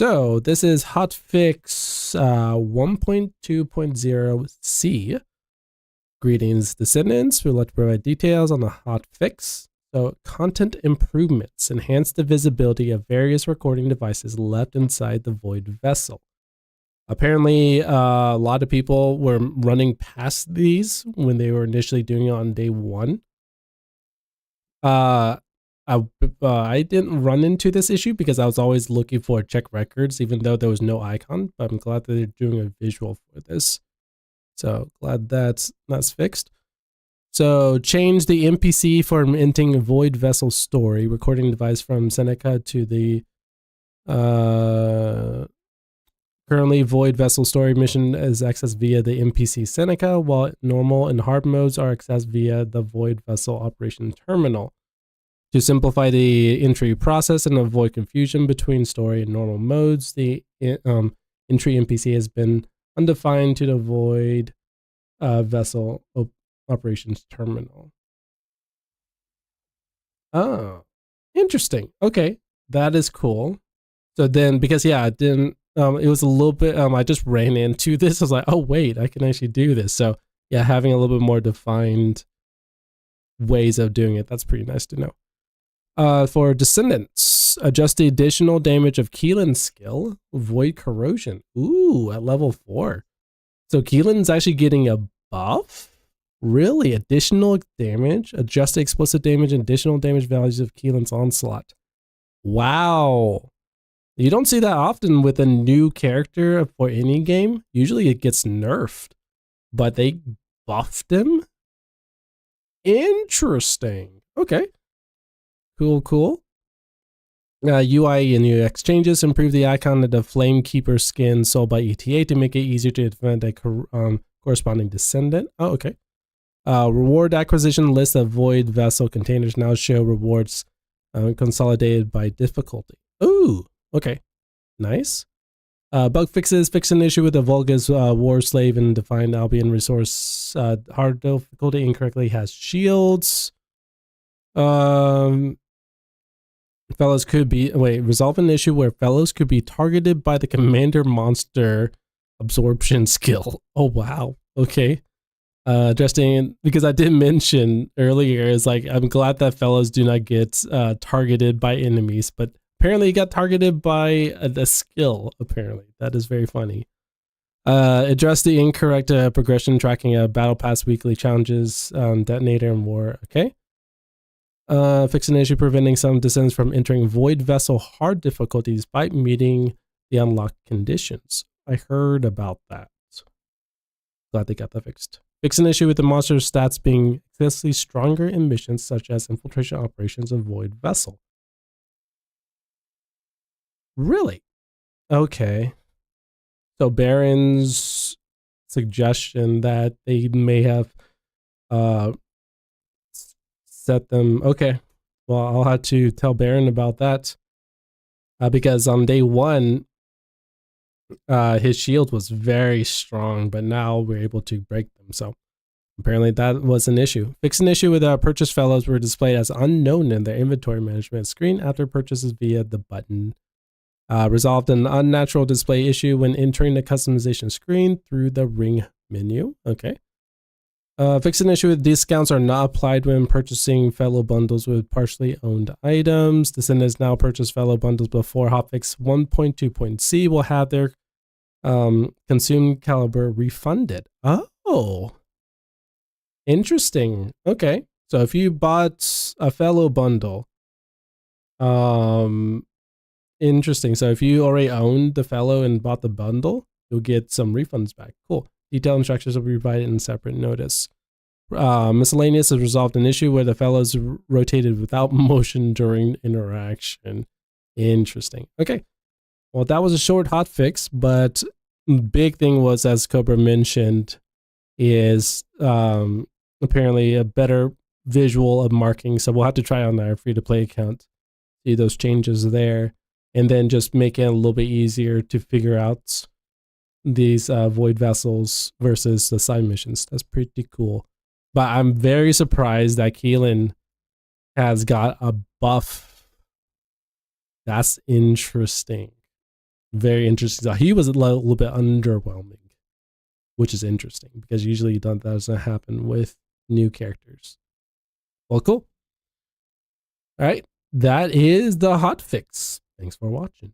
So this is Hotfix 1.2.0C. Greetings, descendants. We'd like to provide details on the hotfix. So content improvements enhance the visibility of various recording devices left inside the void vessel. Apparently, a lot of people were running past these when they were initially doing it on day one. I didn't run into this issue because I was always looking for check records, even though there was no icon. But I'm glad that they're doing a visual for this. So glad that's fixed. So change the NPC from entering a void vessel story recording device from Seneca to the currently void vessel story mission is accessed via the NPC Seneca, while normal and hard modes are accessed via the void vessel operation terminal. To simplify the entry process and avoid confusion between story and normal modes, the entry NPC has been undefined to the void vessel operations terminal. Oh, interesting. Okay, that is cool. So then, because yeah, it didn't. It was a little bit. I just ran into this. I was like, oh wait, I can actually do this. So yeah, having a little bit more defined ways of doing it. That's pretty nice to know. For Descendants, adjust the additional damage of Keelan's skill, Void Corrosion. Ooh, at level 4. So Keelan's actually getting a buff? Really? Additional damage? Adjust the explicit damage and additional damage values of Keelan's Onslaught. Wow. You don't see that often with a new character for any game. Usually it gets nerfed, but they buffed him? Interesting. Okay. Cool. UI and UX changes improve the icon of the Flamekeeper skin sold by ETA to make it easier to defend a corresponding descendant. Oh, okay. Reward acquisition list of void vessel containers now show rewards consolidated by difficulty. Ooh, okay. Nice. Bug fixes fix an issue with the Volga's war slave and defined Albion resource. Hard difficulty incorrectly has shields. Fellows could be resolve an issue where fellows could be targeted by the commander monster absorption skill. Oh wow. Okay. Justin, because I did mention earlier, is like I'm glad that fellows do not get targeted by enemies, but apparently he got targeted by a skill. Apparently, that is very funny. Address the incorrect progression tracking of battle pass weekly challenges, detonator and war. Okay. Fix an issue preventing some descendants from entering void vessel hard difficulty despite meeting the unlocked conditions. I heard about that. Glad they got that fixed. Fix an issue with the monster's stats being excessively stronger in missions such as infiltration operations of void vessel. Really? Okay. So Baron's suggestion that they may have set them. Okay. Well, I'll have to tell Baron about that. Because on day one, his shield was very strong, but now we're able to break them. So apparently that was an issue. Fix an issue with purchase fellows were displayed as unknown in their inventory management screen after purchases via the button. Resolved an unnatural display issue when entering the customization screen through the ring menu. Okay. Fix an issue with discounts are not applied when purchasing fellow bundles with partially owned items. Descendants now purchase fellow bundles before Hotfix 1.2.c will have their consumed caliber refunded. Oh, interesting. Okay, so if you bought a fellow bundle, interesting. So if you already owned the fellow and bought the bundle, you'll get some refunds back. Cool. Detailed instructions will be provided in separate notice. Miscellaneous has resolved an issue where the fellows rotated without motion during interaction. Interesting. Okay. Well, that was a short hotfix, but big thing was, as Cobra mentioned, is apparently a better visual of marking. So we'll have to try on our free-to-play account, see those changes there, and then just make it a little bit easier to figure out these void vessels versus the side missions. That's pretty cool. But I'm very surprised that Keelan has got a buff. That's interesting. Very interesting. So he was a little bit underwhelming, which is interesting because usually that doesn't happen with new characters. Well, cool. All right. That is the hot fix. Thanks for watching.